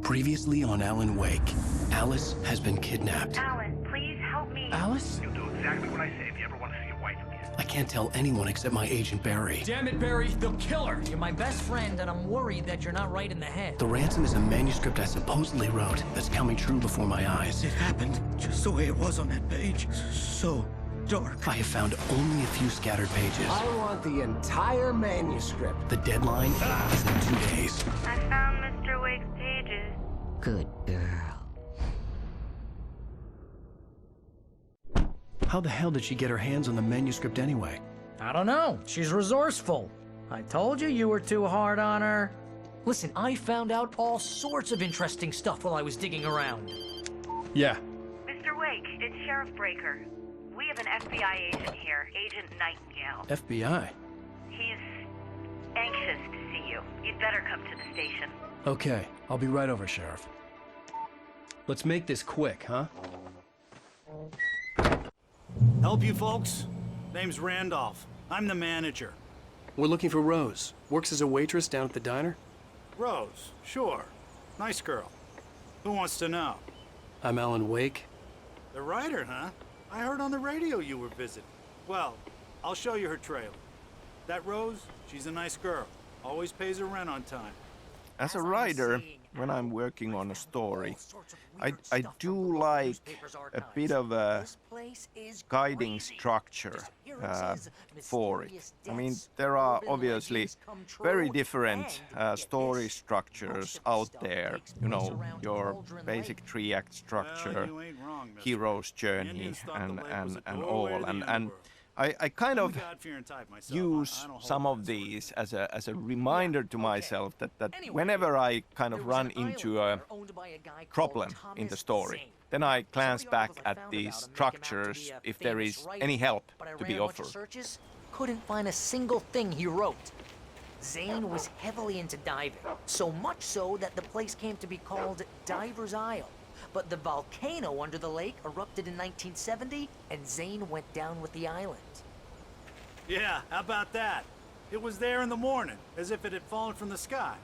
Previously on Alan Wake, Alice has been kidnapped. Alan, please help me. Alice? You'll do exactly what I say if you ever want to see your wife again. I can't tell anyone except my agent Barry. Damn it, Barry, they'll kill her! You're my best friend, and I'm worried that you're not right in the head. The ransom is a manuscript I supposedly wrote that's coming true before my eyes. It happened just the way it was on that page. So dark. I have found only a few scattered pages. I want the entire manuscript. The deadline is in 2 days. I found Mr. Wake's pages. Good girl. How the hell did she get her hands on the manuscript anyway? I don't know. She's resourceful. I told you were too hard on her. Listen, I found out all sorts of interesting stuff while I was digging around. Yeah. Mr. Wake, it's Sheriff Breaker. We have an FBI agent here, Agent Nightingale. FBI? He's anxious to see you. You'd better come to the station. Okay, I'll be right over, Sheriff. Let's make this quick, huh? Help you folks? Name's Randolph. I'm the manager. We're looking for Rose. Works as a waitress down at the diner. Rose, sure. Nice girl. Who wants to know? I'm Alan Wake. The writer, huh? I heard on the radio you were visiting. Well, I'll show you her trailer. That Rose, she's a nice girl. Always pays her rent on time. As a writer, when I'm working on a story, I do like a bit of a guiding structure for it. I mean, there are obviously very different story structures out there. You know, your basic three-act structure, hero's journey, and all. And I kind of use some of these as a reminder to myself that whenever I kind of run into a problem in the story, then I glance back at these structures if there is any help to be offered. Couldn't find a single thing he wrote. Zane was heavily into diving, so much so that the place came to be called Diver's Isle. But the volcano under the lake erupted in 1970, and Zane went down with the island. Yeah, how about that? It was there in the morning, as if it had fallen from the sky.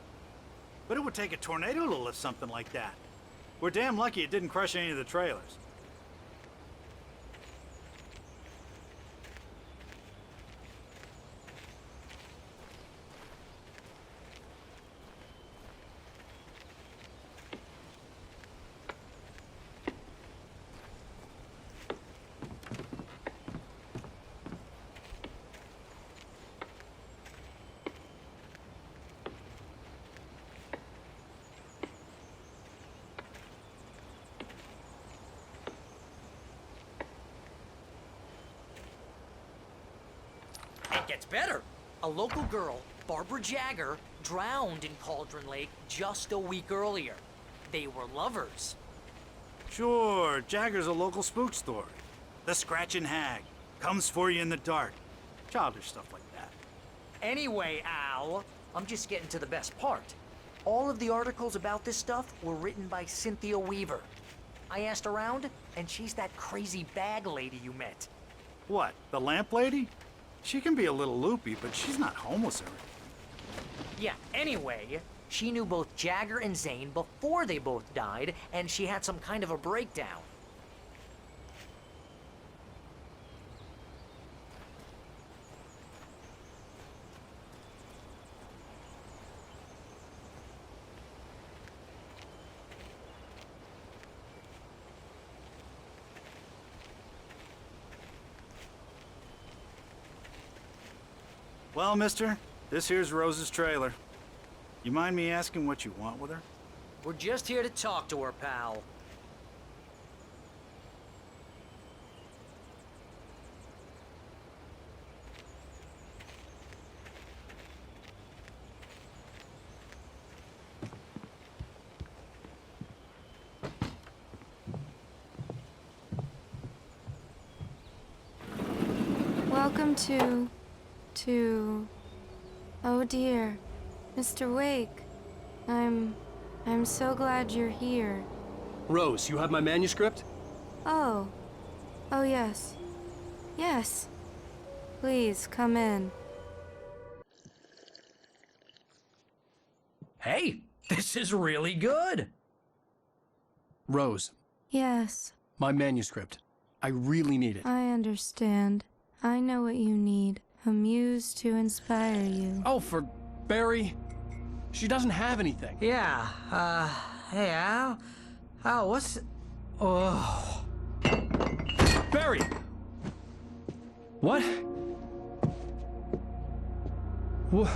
But it would take a tornado to lift something like that. We're damn lucky it didn't crush any of the trailers. It gets better. A local girl, Barbara Jagger, drowned in Cauldron Lake just a week earlier. They were lovers. Sure, Jagger's a local spook story. The Scratching Hag. Comes for you in the dark. Childish stuff like that. Anyway, Al, I'm just getting to the best part. All of the articles about this stuff were written by Cynthia Weaver. I asked around, and she's that crazy bag lady you met. What, the lamp lady? She can be a little loopy, but she's not homeless or anything. Yeah, anyway, she knew both Jagger and Zane before they both died, and she had some kind of a breakdown. Well, mister, this here's Rose's trailer. You mind me asking what you want with her? We're just here to talk to her, pal. Welcome to... Oh dear, Mr. Wake. I'm so glad you're here. Rose, you have my manuscript? Oh. Oh yes. Yes. Please, come in. Hey, this is really good. Rose, Yes, my manuscript. I really need it. I understand. I know what you need. A muse to inspire you. Oh, for Barry. She doesn't have anything. Yeah, hey, Al? Al, what's... Oh... Barry! What? What?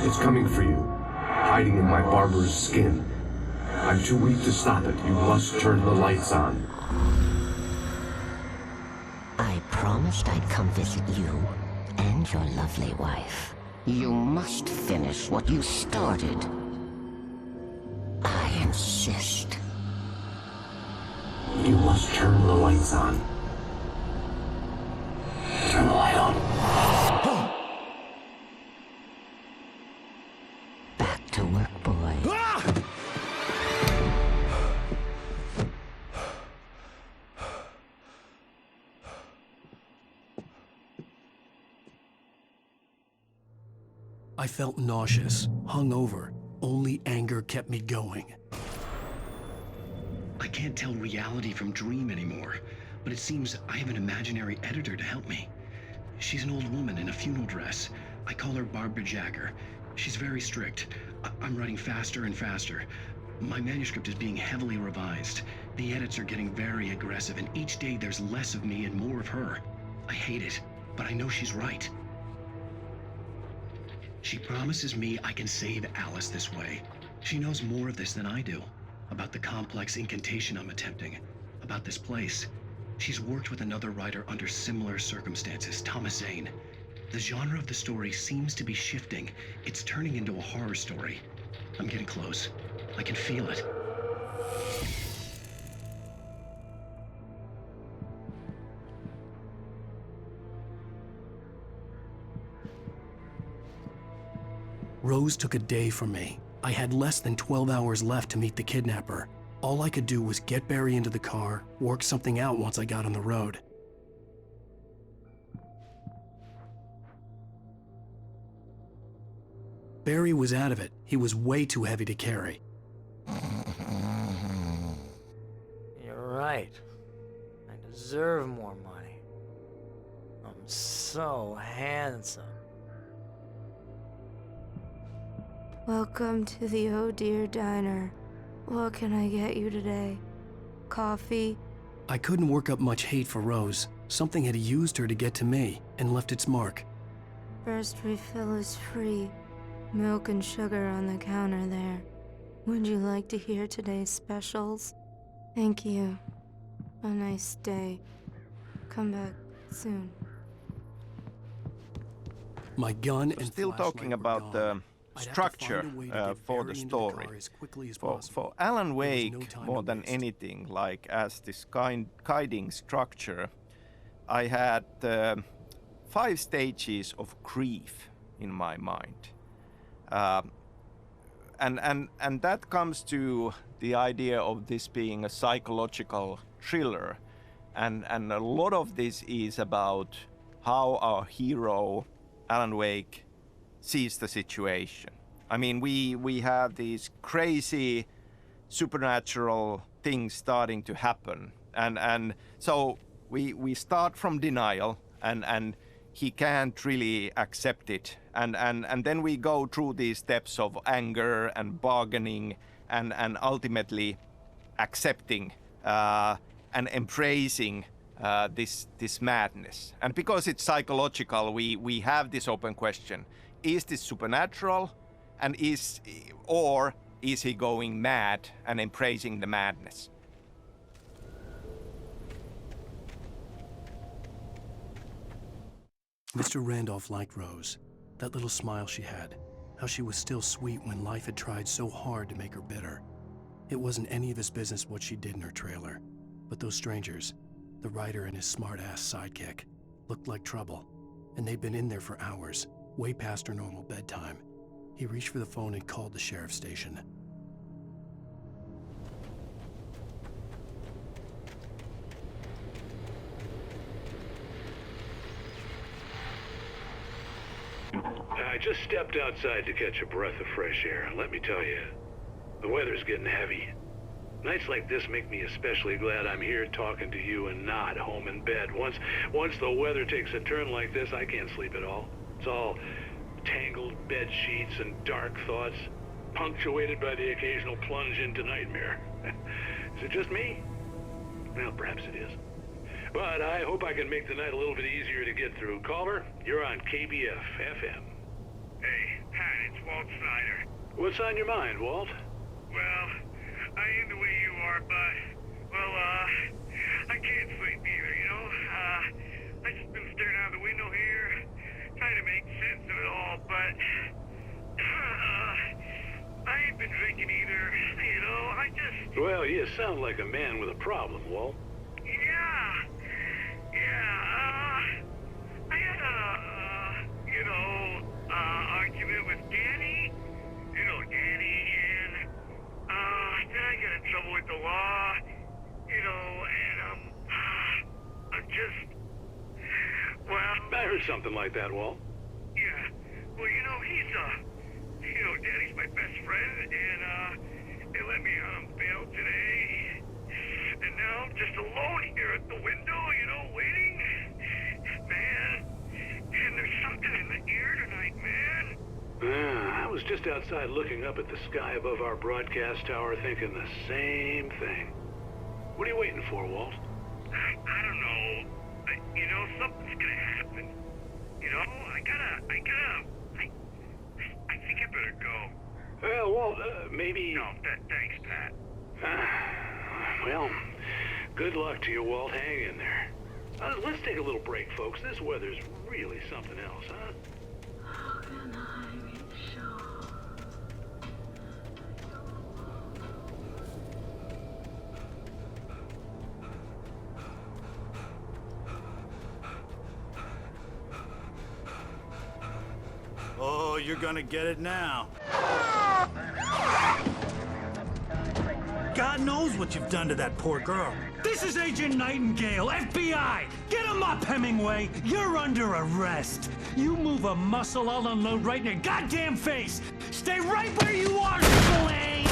It's coming for you, hiding in my barber's skin. I'm too weak to stop it. You must turn the lights on. I promised I'd come visit you and your lovely wife. You must finish what you started. I insist. You must turn the lights on. Turn the light on. Back to work, boy. I felt nauseous, hungover. Only anger kept me going. I can't tell reality from dream anymore, but it seems I have an imaginary editor to help me. She's an old woman in a funeral dress. I call her Barbara Jacker. She's very strict. I'm writing faster and faster. My manuscript is being heavily revised. The edits are getting very aggressive, and each day there's less of me and more of her. I hate it, but I know she's right. She promises me I can save Alice this way. She knows more of this than I do. About the complex incantation I'm attempting. About this place. She's worked with another writer under similar circumstances, Thomas Zane. The genre of the story seems to be shifting. It's turning into a horror story. I'm getting close. I can feel it. Rose took a day from me. I had less than 12 hours left to meet the kidnapper. All I could do was get Barry into the car, work something out once I got on the road. Barry was out of it. He was way too heavy to carry. You're right. I deserve more money. I'm so handsome. Welcome to the Oh Dear Diner. What can I get you today? Coffee? I couldn't work up much hate for Rose. Something had used her to get to me and left its mark. First refill is free. Milk and sugar on the counter there. Would you like to hear today's specials? Thank you. A nice day. Come back soon. My gun and Still talking about the structure for the story. For Alan Wake, more than anything, like as this guiding structure, I had 5 stages of grief in my mind. And that comes to the idea of this being a psychological thriller. And a lot of this is about how our hero, Alan Wake, sees the situation. I mean, we have these crazy supernatural things starting to happen. And so we start from denial and he can't really accept it. And then we go through these steps of anger and bargaining and ultimately accepting and embracing this madness. And because it's psychological, we have this open question. Is this supernatural? And is he going mad and embracing the madness? Mr. Randolph liked Rose. That little smile she had. How she was still sweet when life had tried so hard to make her bitter. It wasn't any of his business what she did in her trailer. But those strangers, the writer and his smart-ass sidekick, looked like trouble. And they'd been in there for hours, way past her normal bedtime. He reached for the phone and called the sheriff's station. just stepped outside to catch a breath of fresh air, and let me tell you, the weather's getting heavy. Nights like this make me especially glad I'm here talking to you and not home in bed. Once the weather takes a turn like this, I can't sleep at all. It's all tangled bed sheets and dark thoughts, punctuated by the occasional plunge into nightmare. Is it just me? Well, perhaps it is. But I hope I can make the night a little bit easier to get through. Caller, you're on KBF FM. Hey, Pat, it's Walt Snyder. What's on your mind, Walt? Well, I am the way you are, but, well, I can't sleep either, you know? I just been staring out the window here, trying to make sense of it all, but, I ain't been drinking either, you know? I just... Well, you sound like a man with a problem, Walt. I had a, argument with Danny. You know Danny, and, then I got in trouble with the law, you know, and, I'm just, well... I heard something like that, Walt. Yeah, well, you know, Danny's my best friend, and, they let me out on bail today. And now I'm just alone here at the window, you know, waiting. Man, and there's something in the air tonight, man. I was just outside looking up at the sky above our broadcast tower thinking the same thing. What are you waiting for, Walt? I don't know. You know, something's gonna happen. You know, I think I better go. Well, Walt, maybe... No, thanks, Pat. Well, good luck to you, Walt. Hang in there. Let's take a little break, folks. This weather's really something else, huh? How can I be sure? Oh, you're gonna get it now. God knows what you've done to that poor girl. This is Agent Nightingale, FBI! Get him up, Hemingway! You're under arrest! You move a muscle, I'll unload right in your goddamn face! Stay right where you are, Slane!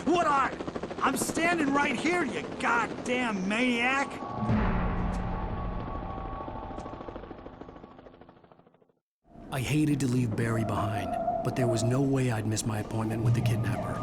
What are? I'm standing right here, you goddamn maniac! I hated to leave Barry behind, but there was no way I'd miss my appointment with the kidnapper.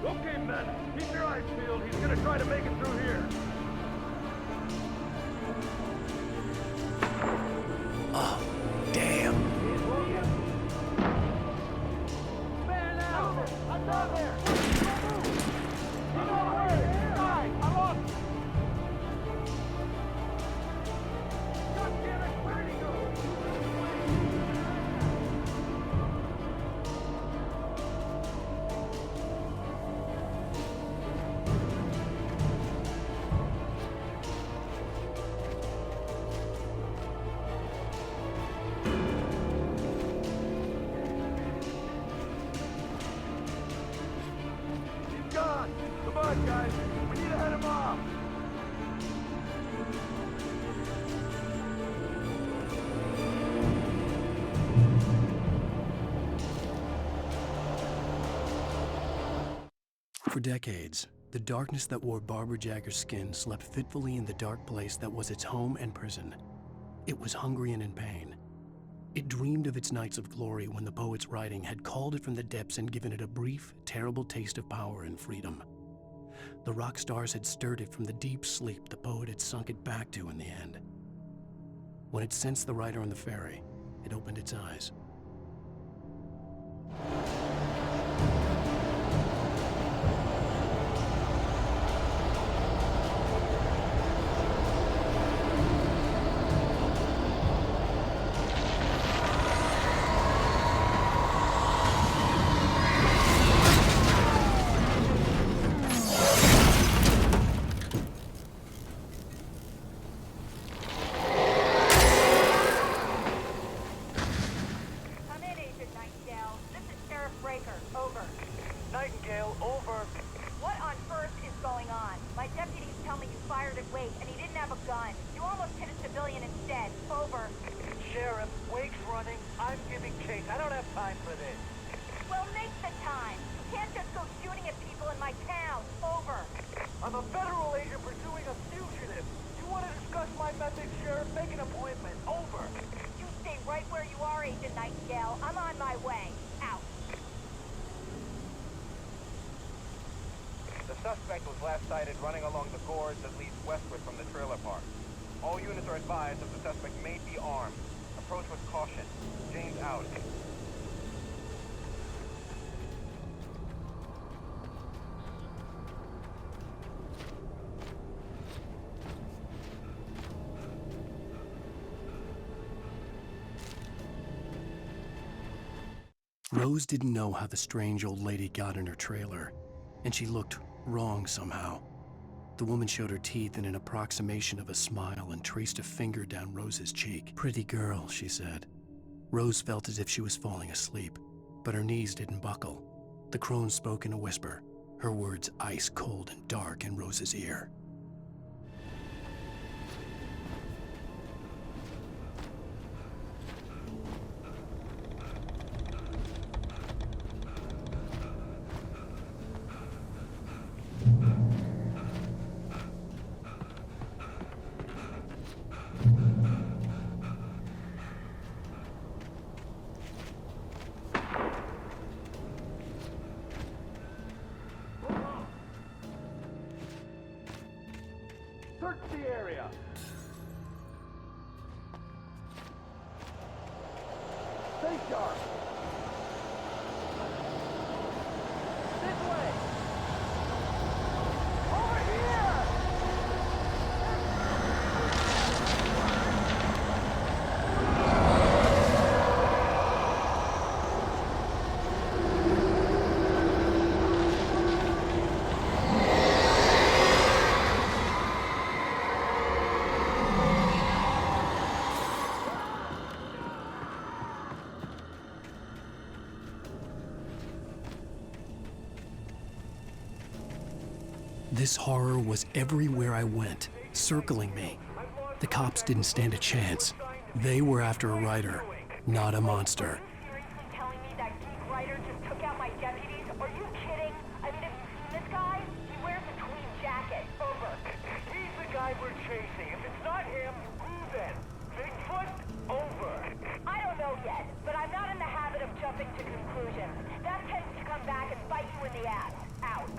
Okay, men, keep your eyes peeled. He's gonna try to make it through here. Oh, damn. Man, now! I'm down there! He's on the way! Guys, I'm up! God damn it, where'd he go? Come on, guys. We need to head him off. For decades, the darkness that wore Barbara Jagger's skin slept fitfully in the dark place that was its home and prison. It was hungry and in pain. It dreamed of its nights of glory when the poet's writing had called it from the depths and given it a brief, terrible taste of power and freedom. The rock stars had stirred it from the deep sleep the poet had sunk it back to in the end. When it sensed the writer on the ferry, it opened its eyes. Come in, Agent Nightingale. This is Sheriff Breaker. Over. Nightingale, over. What on earth is going on? My deputies tell me you fired at Wake, and he didn't have a gun. You almost hit a civilian instead. Over. Sheriff, Wake's running. I'm giving chase. I don't have time for this. Well, make the time. You can't just go shooting at people in my town. Over. I'm a federal agent pursuing a fugitive. You want to discuss my methods, Sheriff? Make an appointment. Over. You stay right where you are, Agent Nightingale. I'm on my way. Out. The suspect was last sighted running along the gorge that leads westward from the trailer park. All units are advised that the suspect may be armed. Approach with caution. James out. Rose didn't know how the strange old lady got in her trailer, and she looked wrong somehow. The woman showed her teeth in an approximation of a smile and traced a finger down Rose's cheek. "Pretty girl," she said. Rose felt as if she was falling asleep, but her knees didn't buckle. The crone spoke in a whisper, her words ice cold and dark in Rose's ear. Search the area. Stay sharp. This way. Over here. This horror was everywhere I went, circling me. The cops didn't stand a chance. They were after a writer, not a monster. Seriously telling me that geek writer just took out my deputies? Are you kidding? I mean, have you seen this guy? He wears a tweed jacket. Over. He's the guy we're chasing. If it's not him, who then? Bigfoot? Over. I don't know yet, but I'm not in the habit of jumping to conclusions. That tends to come back and bite you in the ass. Out.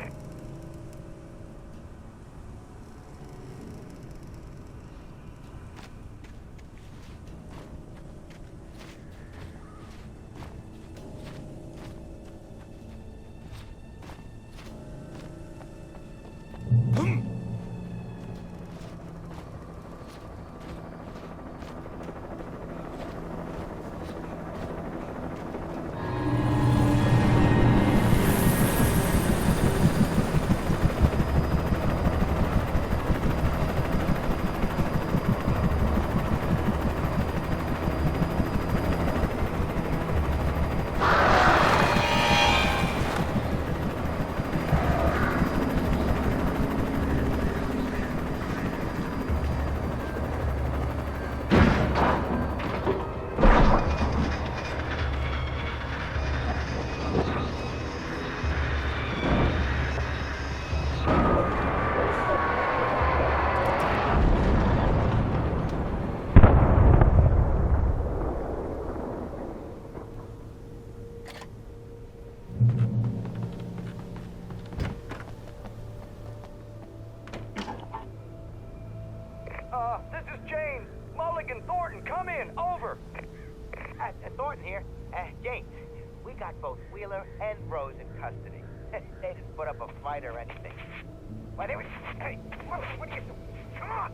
Mulligan, Thornton, come in. Over. Thornton here. James, we got both Wheeler and Rose in custody. They didn't put up a fight or anything. Why, they were... Hey, Mulligan, what are you doing? Come on!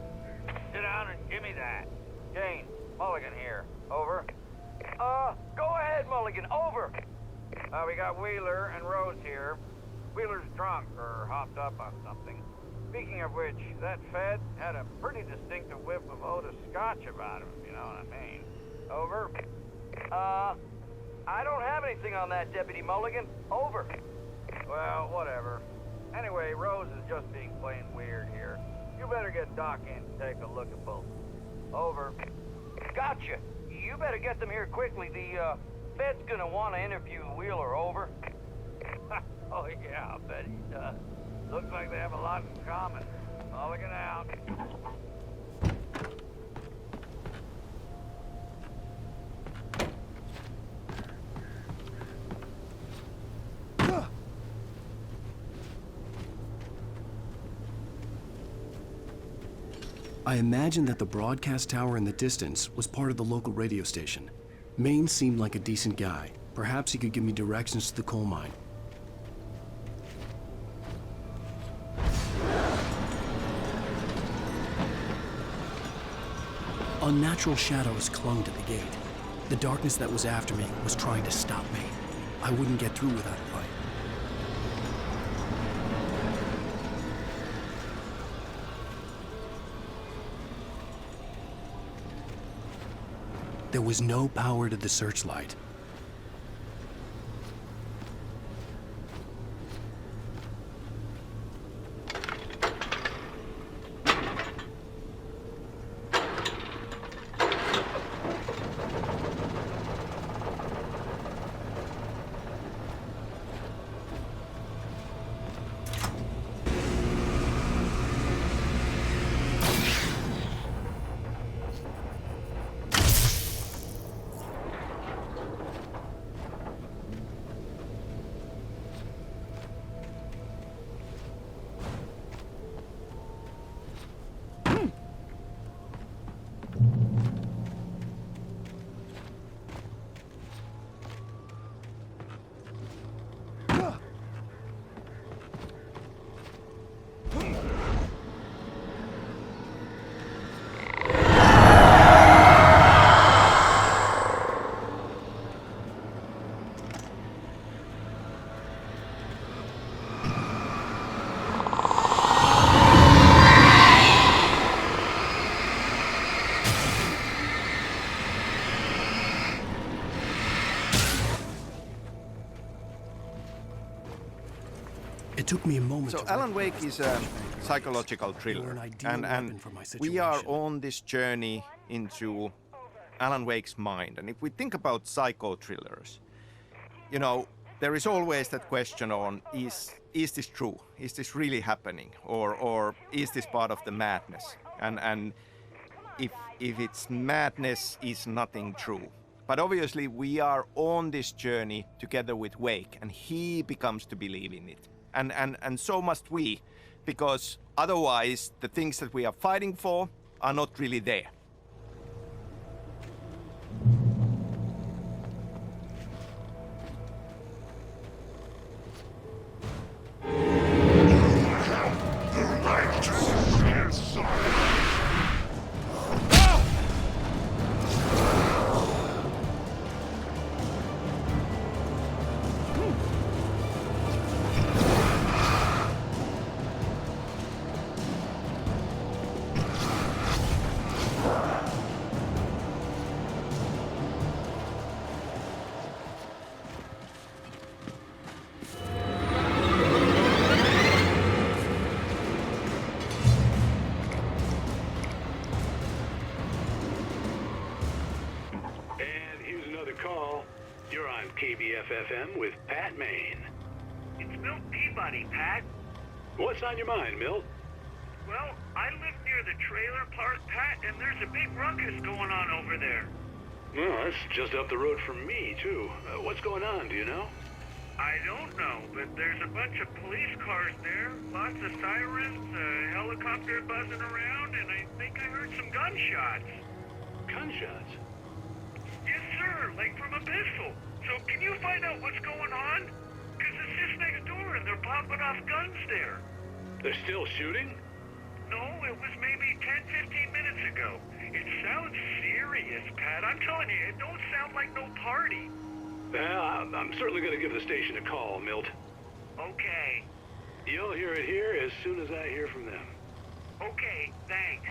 Sit down and give me that. Jane, Mulligan here. Over. Go ahead, Mulligan. Over. We got Wheeler and Rose here. Wheeler's drunk or hopped up on something. Speaking of which, that Fed had a pretty distinctive whiff of Otis Scotch about him, if you know what I mean. Over. I don't have anything on that, Deputy Mulligan. Over. Well, whatever. Anyway, Rose is just being plain weird here. You better get Doc in to take a look at both. Over. Gotcha. You better get them here quickly. The, Fed's gonna want to interview Wheeler. Over. Oh, yeah, I bet he does. Looks like they have a lot in common. Mulligan out. I imagined that the broadcast tower in the distance was part of the local radio station. Maine seemed like a decent guy. Perhaps he could give me directions to the coal mine. Unnatural shadows clung to the gate. The darkness that was after me was trying to stop me. I wouldn't get through without a fight. There was no power to the searchlight. It took me a moment. So Alan Wake is a psychological thriller, and we are on this journey into Alan Wake's mind. And if we think about psycho thrillers, you know, there is always that question on, is this true? Is this really happening? Or is this part of the madness? And if it's madness, is nothing true? But obviously we are on this journey together with Wake, and he becomes to believe in it. And so must we, because otherwise the things that we are fighting for are not really there. KBFFM with Pat Maine. It's Milt Peabody, Pat. What's on your mind, Milt? Well, I live near the trailer park, Pat, and there's a big ruckus going on over there. Well, that's just up the road from me, too. What's going on, do you know? I don't know, but there's a bunch of police cars there, lots of sirens, a helicopter buzzing around, and I think I heard some gunshots. gunshots. Yes, sir, like from a pistol. So can you find out what's going on? Because it's just next door and they're popping off guns there. They're still shooting? No, it was maybe 10, 15 minutes ago. It sounds serious, Pat. I'm telling you, it don't sound like no party. Well, I'm certainly going to give the station a call, Milt. Okay. You'll hear it here as soon as I hear from them. Okay, thanks.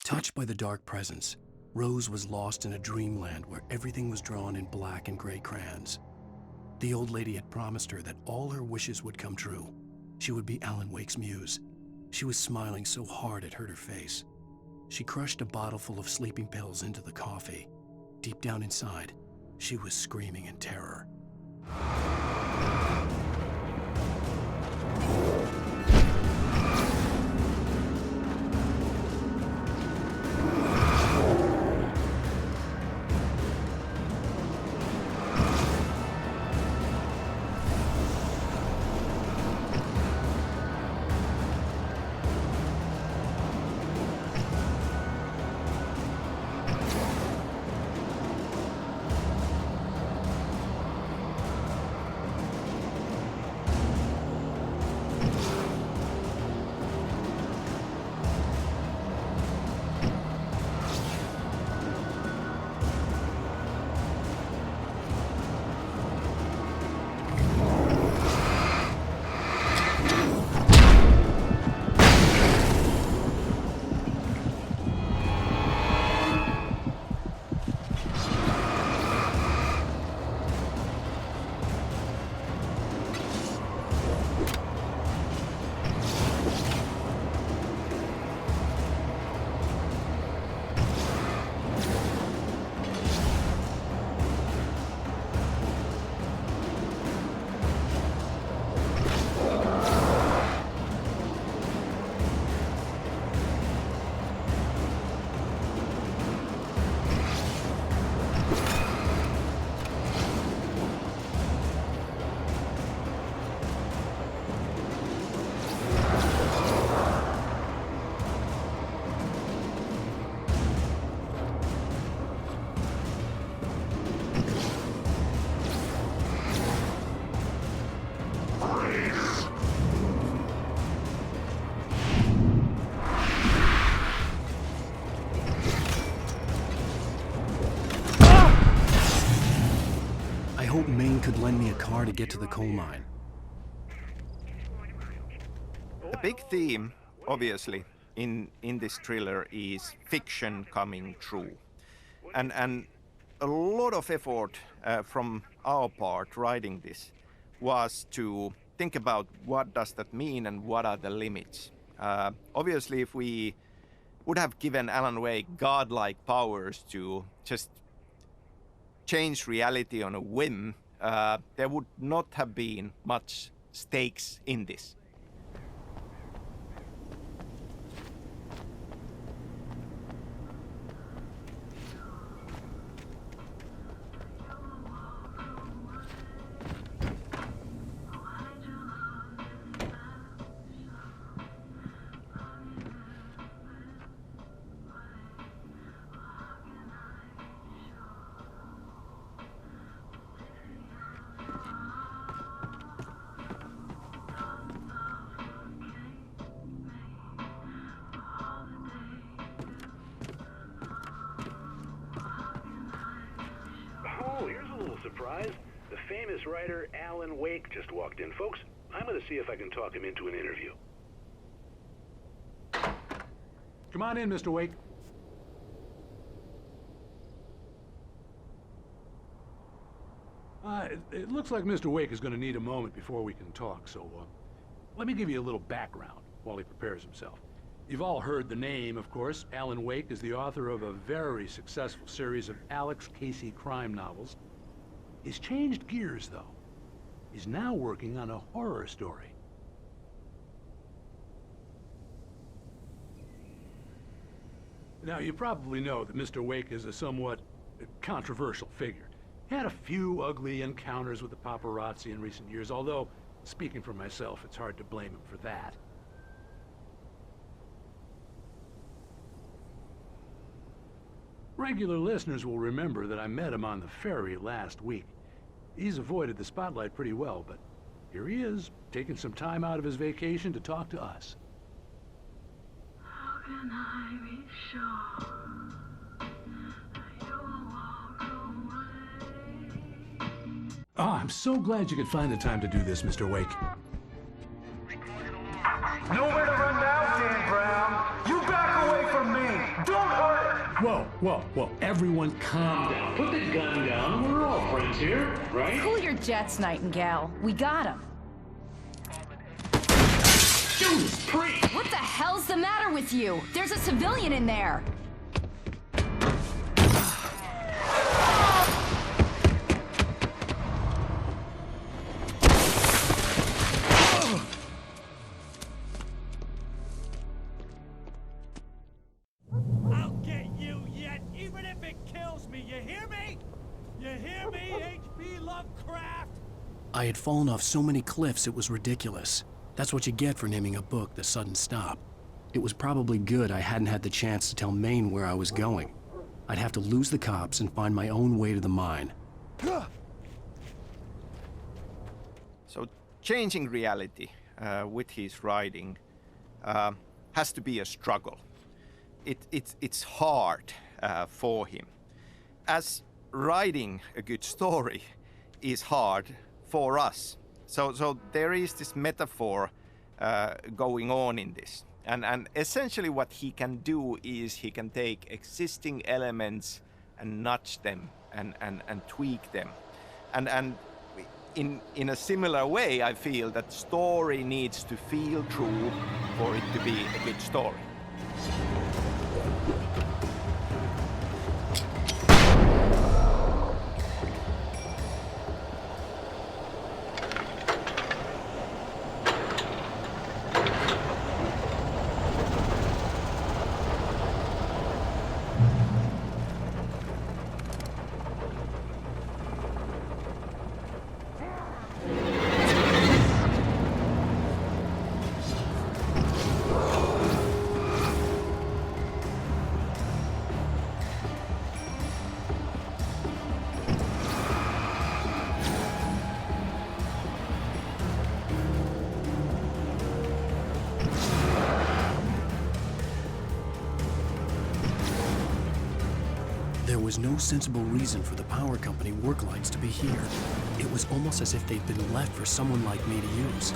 Touched by the dark presence, Rose was lost in a dreamland where everything was drawn in black and gray crayons. The old lady had promised her that all her wishes would come true. She would be Alan Wake's muse. She was smiling so hard it hurt her face. She crushed a bottle full of sleeping pills into the coffee. Deep down inside, she was screaming in terror. I hope Maine could lend me a car to get to the coal mine. The big theme, obviously, in this thriller is fiction coming true. And a lot of effort from our part writing this was to think about what does that mean and what are the limits. Obviously, if we would have given Alan Wake godlike powers to just change reality on a whim, there would not have been much stakes in this. Oh, here's a little surprise. The famous writer Alan Wake just walked in. Folks, I'm going to see if I can talk him into an interview. Come on in, Mr. Wake. It looks like Mr. Wake is going to need a moment before we can talk, so let me give you a little background while he prepares himself. You've all heard the name, of course. Alan Wake is the author of a very successful series of Alex Casey crime novels. He's changed gears, though. is now working on a horror story. Now, you probably know that Mr. Wake is a somewhat controversial figure. He had a few ugly encounters with the paparazzi in recent years, although, speaking for myself, it's hard to blame him for that. Regular listeners will remember that I met him on the ferry last week. He's avoided the spotlight pretty well, but here he is, taking some time out of his vacation to talk to us. How can I be sure you'll walk away? Oh, I'm so glad you could find the time to do this, Mr. Wake. Nowhere to run now, Dan Brown. You back away from me. Don't hurt her. Whoa, everyone calm down. Put the gun down. We're all friends here, right? Cool your jets, Nightingale. We got him. Judas Priest! What the hell's the matter with you? There's a civilian in there. I'll get you yet, even if it kills me. You hear me? You hear me, H.P. Lovecraft? I had fallen off so many cliffs it was ridiculous. That's what you get for naming a book The Sudden Stop. It was probably good I hadn't had the chance to tell Maine where I was going. I'd have to lose the cops and find my own way to the mine. So changing reality with his writing has to be a struggle. It's hard for him. As writing a good story is hard for us. So there is this metaphor going on in this. And essentially what he can do is he can take existing elements and nudge them and tweak them. And in a similar way, I feel that story needs to feel true for it to be a good story. There was no sensible reason for the power company work lights to be here. It was almost as if they'd been left for someone like me to use.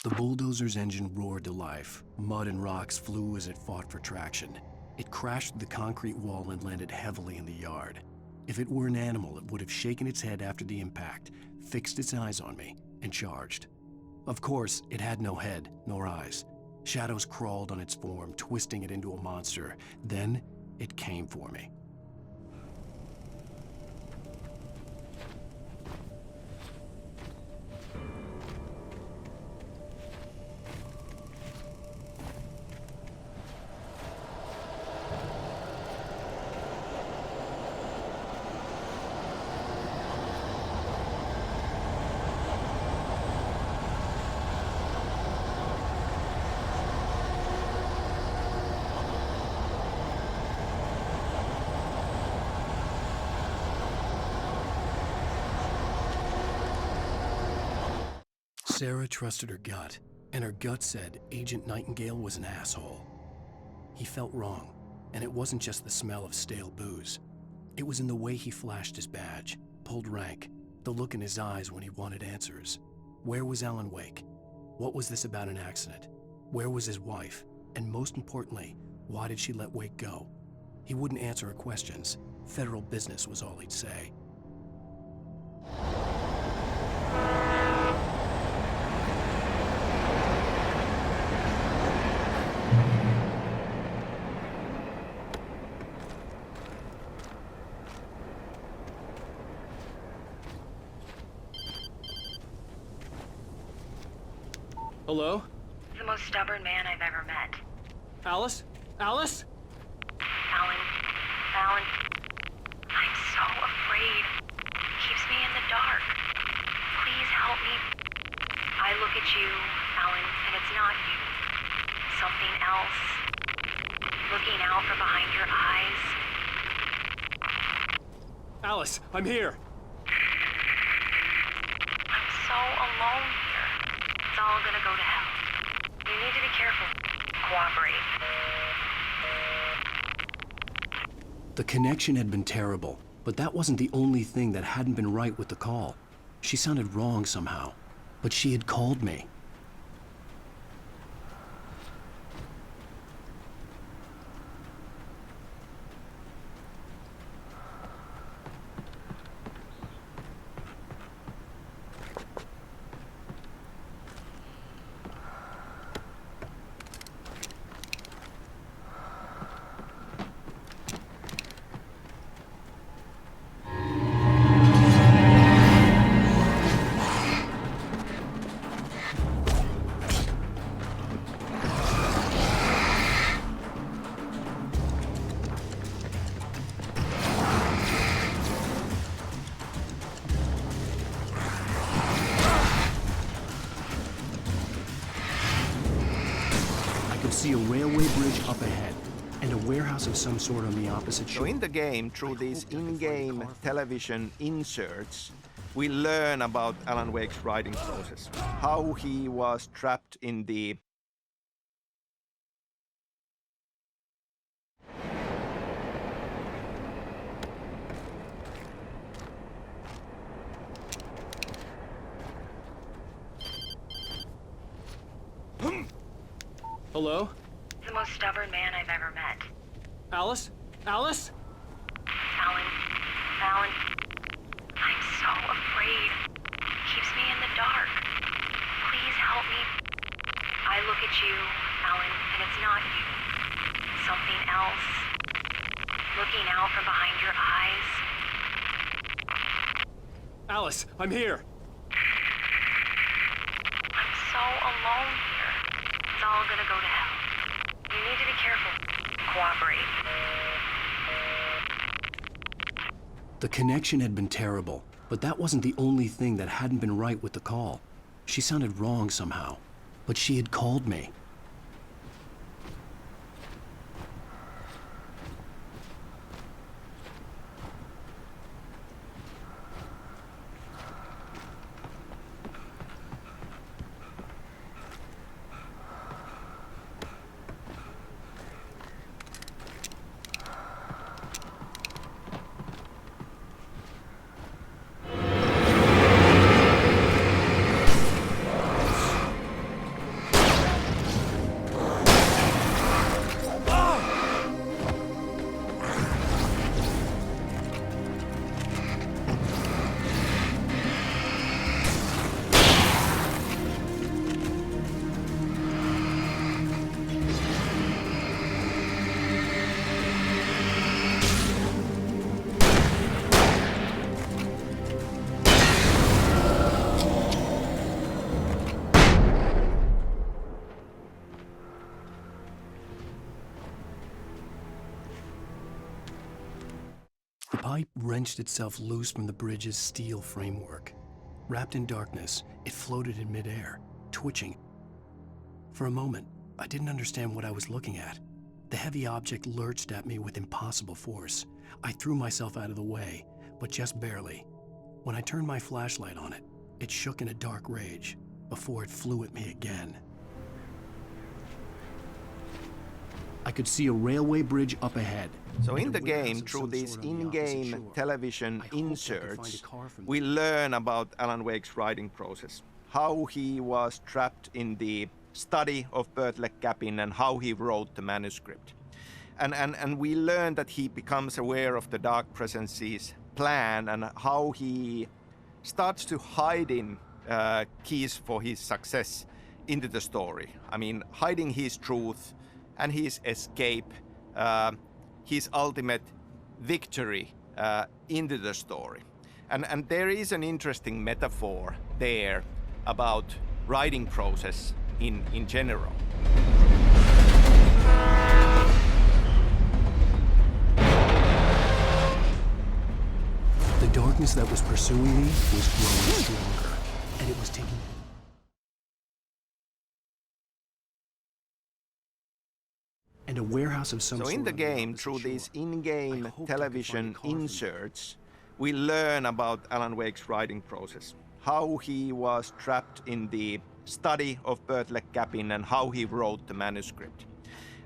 The bulldozer's engine roared to life. Mud and rocks flew as it fought for traction. It crashed through the concrete wall and landed heavily in the yard. If it were an animal, it would have shaken its head after the impact, fixed its eyes on me, and charged. Of course, it had no head nor eyes. Shadows crawled on its form, twisting it into a monster. Then, it came for me. Sarah trusted her gut, and her gut said Agent Nightingale was an asshole. He felt wrong, and it wasn't just the smell of stale booze. It was in the way he flashed his badge, pulled rank, the look in his eyes when he wanted answers. Where was Alan Wake? What was this about an accident? Where was his wife? And most importantly, why did she let Wake go? He wouldn't answer her questions. Federal business was all he'd say. Hello? The most stubborn man I've ever met. Alice? Alice? Alan. Alan. I'm so afraid. Keeps me in the dark. Please help me. I look at you, Alan, and it's not you. Something else. Looking out from behind your eyes. Alice, I'm here. I'm so alone here. It's all gonna go to hell. You need to be careful. Cooperate. The connection had been terrible, but that wasn't the only thing that hadn't been right with the call. She sounded wrong somehow, but she had called me. See a railway bridge up ahead, and a warehouse of some sort on the opposite shore. So in the game, through these in-game television inserts, we learn about Alan Wake's writing process, how he was trapped in the Hello? The most stubborn man I've ever met. Alice? Alice? Alan. Alan. I'm so afraid. Keeps me in the dark. Please help me. I look at you, Alan, and it's not you. Something else. Looking out from behind your eyes. Alice, I'm here. I'm so alone here. It's all gonna go to hell. You need to be careful. Cooperate. The connection had been terrible, but that wasn't the only thing that hadn't been right with the call. She sounded wrong somehow, but she had called me. pipe wrenched itself loose from the bridge's steel framework. Wrapped in darkness, it floated in midair, twitching. For a moment, I didn't understand what I was looking at. The heavy object lurched at me with impossible force. I threw myself out of the way, but just barely. When I turned my flashlight on it, it shook in a dark rage before it flew at me again. I could see a railway bridge up ahead. So in the game, through these in-game television inserts, we learn about Alan Wake's writing process. How he was trapped in the study of Birtleck Cabin and how he wrote the manuscript. And we learn that he becomes aware of the Dark Presence's plan and how he starts to hide in keys for his success into the story. I mean, hiding his truth and his escape, his ultimate victory into the story. And there is an interesting metaphor there about writing process in general. The darkness that was pursuing me was growing stronger, and it was taking... And a warehouse of some sort. So in the game, through these in-game television inserts, we learn about Alan Wake's writing process. How he was trapped in the study of Birtleck Cabin and how he wrote the manuscript.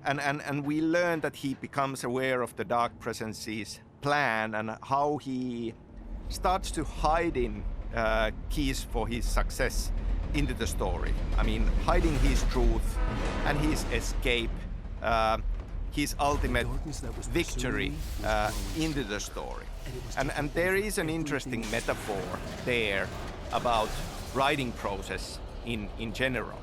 And we learn that he becomes aware of the Dark Presence's plan and how he starts to hide in keys for his success into the story. I mean, hiding his truth and his escape, his ultimate victory into the story. And there is an interesting metaphor there about writing process in general.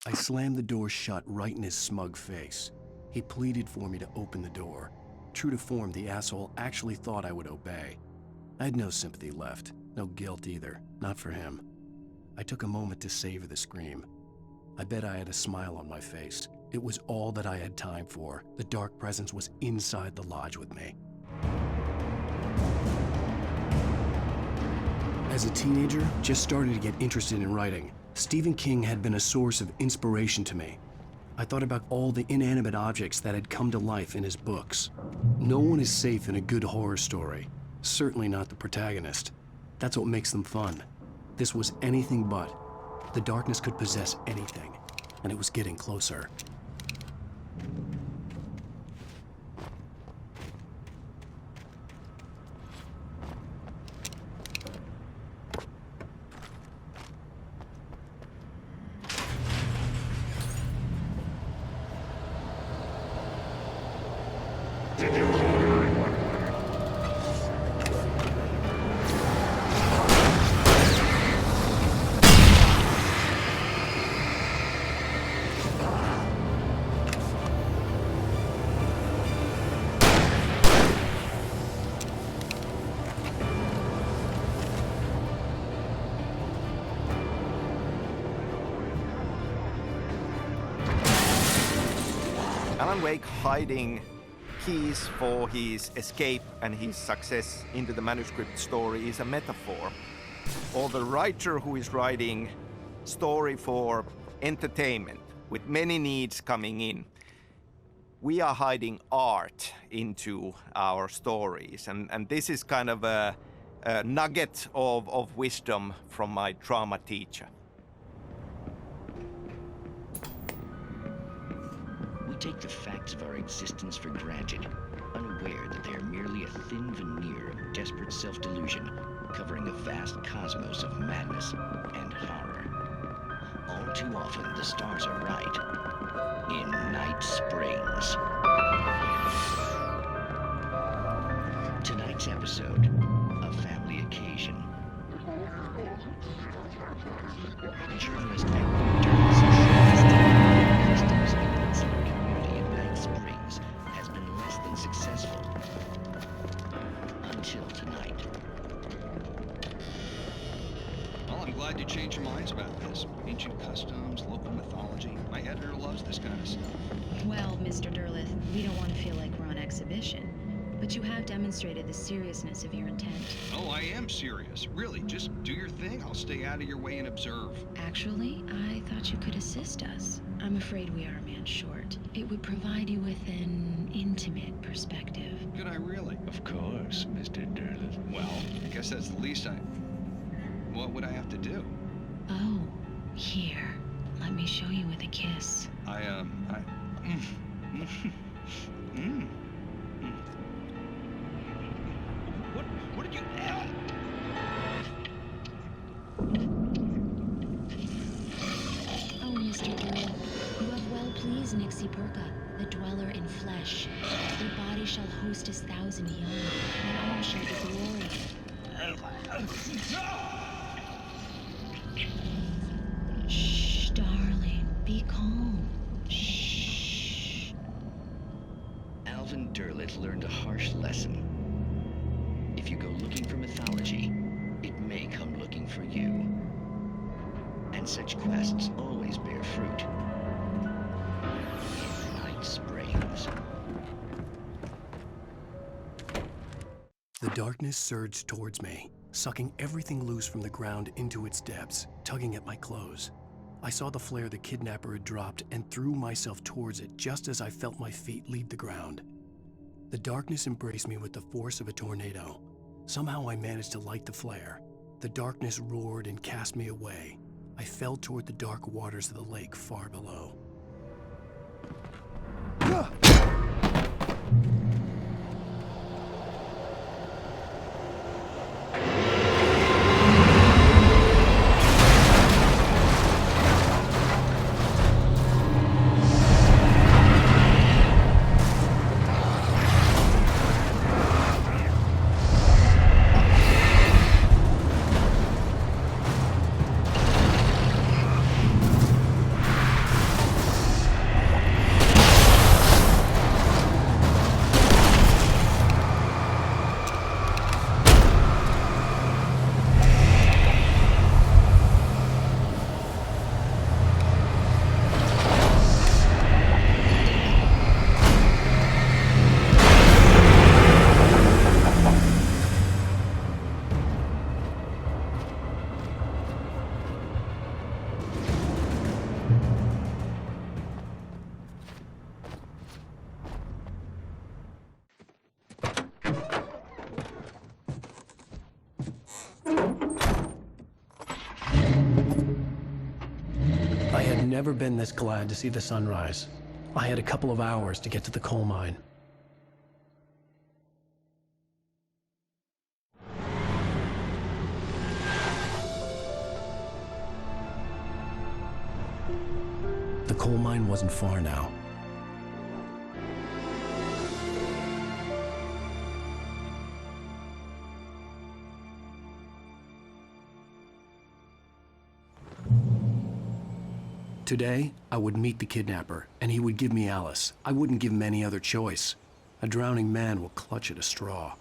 I slammed the door shut right in his smug face. He pleaded for me to open the door. True to form, the asshole actually thought I would obey. I had no sympathy left, no guilt either, not for him. I took a moment to savor the scream. I bet I had a smile on my face. It was all that I had time for. The Dark Presence was inside the lodge with me. As a teenager, just starting to get interested in writing, Stephen King had been a source of inspiration to me. I thought about all the inanimate objects that had come to life in his books. No one is safe in a good horror story. Certainly not the protagonist. That's what makes them fun. This was anything but. The darkness could possess anything, and it was getting closer. Alan Wake hiding keys for his escape and his success into the manuscript story is a metaphor. Or the writer who is writing story for entertainment with many needs coming in. We are hiding art into our stories, and this is kind of a nugget of wisdom from my drama teacher. We take the facts of our existence for granted, unaware that they are merely a thin veneer of desperate self-delusion, covering a vast cosmos of madness and horror. All too often, the stars are right, in Night Springs. Tonight's episode, a family occasion. Journalist Alvin Durant's customs and consular community in Night Springs has been less than successful. Until tonight. Well, I'm glad you changed your minds about this. Ancient customs, local mythology. My editor loves this kind of stuff. Well, Mr. Derleth, we don't want to feel like we're on exhibition. But you have demonstrated the seriousness of your intent. Oh, I am serious. Really, just do your thing. I'll stay out of your way and observe. Actually, I thought you could assist us. I'm afraid we are a man short. It would provide you with an intimate perspective. Could I really? Of course, Mr. Derleth. Well, I guess that's the least I... What would I have to do? Oh, here. Let me show you with a kiss. What did you... Oh, Mr. Derleth, you have well pleased Nixie Perka, the dweller in flesh. Your body shall host 1,000 young, and all shall be glory. Shh, darling, be calm. Shh. Alvin Derleth learned a harsh lesson. If you go looking for mythology, it may come looking for you. And such quests always bear fruit. In Night Springs. The darkness surged towards me, sucking everything loose from the ground into its depths, tugging at my clothes. I saw the flare the kidnapper had dropped and threw myself towards it just as I felt my feet leave the ground. The darkness embraced me with the force of a tornado. Somehow I managed to light the flare. The darkness roared and cast me away. I fell toward the dark waters of the lake far below. I had never been this glad to see the sunrise. I had a couple of hours to get to the coal mine. The coal mine wasn't far now. Today, I would meet the kidnapper, and he would give me Alice. I wouldn't give him any other choice. A drowning man will clutch at a straw.